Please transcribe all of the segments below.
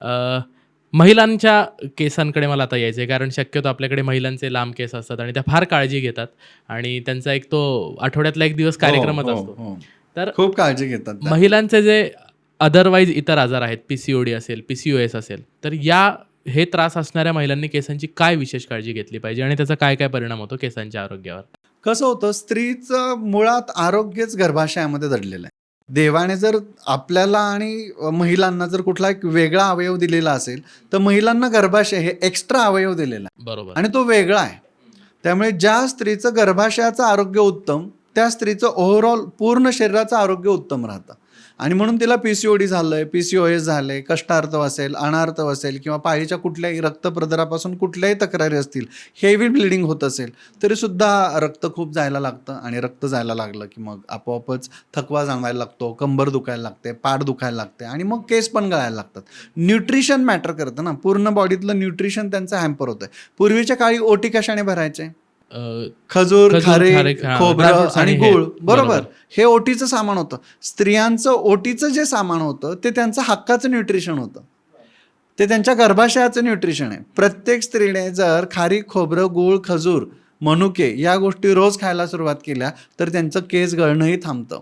अ, महिलांच्या केसांकडे मला आता यायचं आहे, कारण शक्यतो आपल्याकडे महिलांचे लांब केस असतात आणि त्या फार काळजी घेतात आणि त्यांचा एक तो आठवड्यातला एक दिवस हो, कार्यक्रमच हो, असतो. हो. तर खूप काळजी घेतात त्या. महिलांचे जे अदरवाईज इतर आजार आहेत, पी-सी-ओ-डी असेल, पी-सी-ओ-एस असेल, तर हे त्रास असणाऱ्या महिलांनी केसांची काय विशेष काळजी घेतली पाहिजे आणि त्याचा काय काय परिणाम होतो केसांच्या आरोग्यावर? कसं होतं, स्त्रीचं मुळात आरोग्यच गर्भाशयामध्ये दडलेलं आहे. देवाने जर आपल्याला आणि महिलांना जर कुठला एक वेगळा अवयव दिलेला असेल, तर महिलांना गर्भाशय हे एक्स्ट्रा अवयव दिलेला आहे बरोबर. आणि तो वेगळा आहे. त्यामुळे ज्या स्त्रीचं गर्भाशयाचं आरोग्य उत्तम, त्या स्त्रीचं ओव्हरऑल पूर्ण शरीराचं आरोग्य उत्तम राहतं. आणि म्हणून तिला पी-सी-ओ-डी झालंय, पी-सी-ओ-एस झालंय, कष्टार्तव असेल, अनार्तव असेल किंवा पाळीच्या कुठल्याही रक्तप्रदरापासून कुठल्याही तक्रारी असतील, हेवी ब्लिडिंग होत असेल, तरीसुद्धा रक्त खूप जायला लागतं आणि रक्त जायला लागलं की मग आपोआपच थकवा जाणवायला लागतो, कंबर दुखायला लागते, पाठ दुखायला लागते आणि मग केस पण गळायला लागतात. न्यूट्रिशन मॅटर करतं ना, पूर्ण बॉडीतलं न्यूट्रिशन त्यांचं हॅम्पर होतंय. पूर्वीच्या काळी ओटी कशाने भरायचे? अ, खजूर, खजूर, खारीक, हां, खोबरं ड्रायफ्रुट्स आणि आणि हे. गूळ, बरोबर. बरोबर. हे ओटीचं सामान होतं. स्त्रियांचं ओटीचं जे सामान होतं ते त्यांचं हक्काचं न्यूट्रिशन होतं. ते त्यांच्या गर्भाशयाचं न्यूट्रिशन आहे. प्रत्येक स्त्रीने जर खारीक, खोबरं, गूळ, खजूर, मनुके या गोष्टी रोज खायला सुरुवात केल्या तर त्यांचं केस गळणंही थांबतं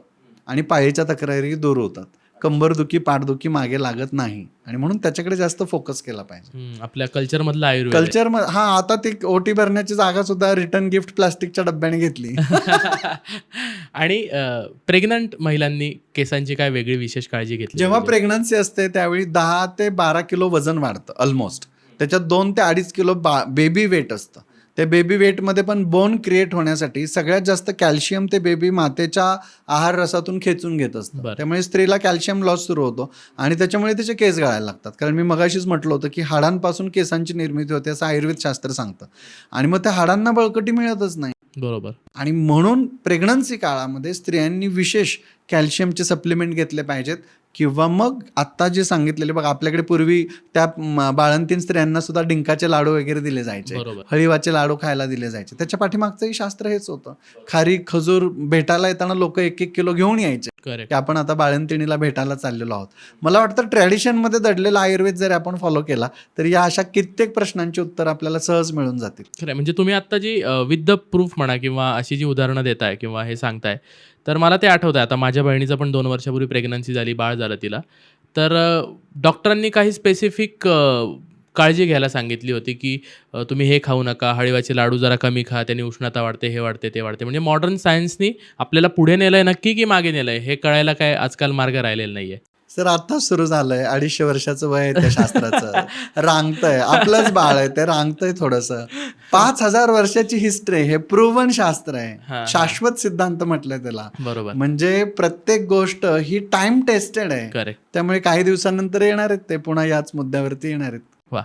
आणि पाळीच्या तक्रारी दूर होतात. कंबरदुखी, पाठदुखी मागे लागत नाही आणि म्हणून त्याच्याकडे जास्त फोकस केला पाहिजे. आपल्या कल्चरमधलं आयुर्वेद आहे. कल्चर आता ती ओटी भरण्याची जागा सुद्धा रिटर्न गिफ्ट प्लास्टिकच्या डब्याने घेतली. आणि प्रेग्नंट महिलांनी केसांची काय वेगळी विशेष काळजी घेतली जेव्हा पाहिजे? प्रेग्नन्सी असते त्यावेळी 10 ते 12 किलो वजन वाढतं ऑलमोस्ट. त्याच्यात 2 ते 2.5 किलो बेबी वेट असतं. त्या बेबी वेटमध्ये पण बोन क्रिएट होण्यासाठी सगळ्यात जास्त कॅल्शियम ते बेबी मातेच्या आहार रसातून खेचून घेत असतं. बरं. त्यामुळे स्त्रीला कॅल्शियम लॉस सुरू होतो आणि त्याच्यामुळे तिचे केस गळायला लागतात. कारण मी मगाशीच म्हटलं होतं की हाडांपासून केसांची निर्मिती होते असं आयुर्वेद शास्त्र सांगतं आणि मग त्या हाडांना बळकटी मिळतच नाही. बरोबर. आणि म्हणून प्रेग्नन्सी काळामध्ये स्त्रियांनी विशेष कॅल्शियमचे सप्लिमेंट घेतले पाहिजेत किंवा मग आत्ता जे सांगितलेले बघा, आपल्याकडे पूर्वी त्या बाळंतीण स्त्रियांना सुद्धा डिंकाचे लाडू वगैरे दिले जायचे, बरोबर. हळीवाचे लाडू खायला दिले जायचे. त्याच्या पाठीमागचंही शास्त्र हेच होतं. खारीक, खजूर भेटायला येताना लोक 1-1 किलो घेऊन यायचे करेक्ट. की आपण आता बाळंतिणीला भेटायला चाललेलो आहोत. मला वाटतं ट्रॅडिशनमध्ये दडलेला आयुर्वेद जर आपण फॉलो केला तर या अशा कित्येक प्रश्नांची उत्तर आपल्याला सहज मिळून जातील. खरं आहे. म्हणजे तुम्ही आत्ता जी विथ द प्रूफ म्हणा किंवा अशी जी उदाहरणं देताय किंवा हे सांगताय, तर मला ते आठवतंय. आता माझ्या बहिणीचं पण 2 वर्षापूर्वी प्रेग्नन्सी झाली, बाळ झालं तिला. तर डॉक्टरांनी काही स्पेसिफिक काळजी घ्यायला सांगितली होती, की तुम्ही हे खाऊ नका, हळीवाचे लाडू जरा कमी खा, त्याने उष्णता वाढते, हे वाढते, ते वाढते. म्हणजे मॉडर्न सायन्सनी आपल्याला पुढे नेलंय नक्की की मागे नेलंय हे कळायला काय आजकाल मार्ग राहिलेला नाहीये. सर आत्ताच सुरू झालंय. 250 वर्षाचं वय आहे त्या शास्त्राचं. रांगतंय, आपलंच बाळ आहे ते, रांगतंय थोडंसं. 5000 वर्षाची हिस्ट्री, हे प्रूव्हन शास्त्र हां, आहे. हां. शाश्वत सिद्धांत म्हटलंय त्याला. बरोबर. म्हणजे प्रत्येक गोष्ट ही टाइम टेस्टेड आहे. करेक्ट. त्यामुळे काही दिवसानंतर येणार आहेत ते पुन्हा याच मुद्द्यावरती येणार आहेत. वा.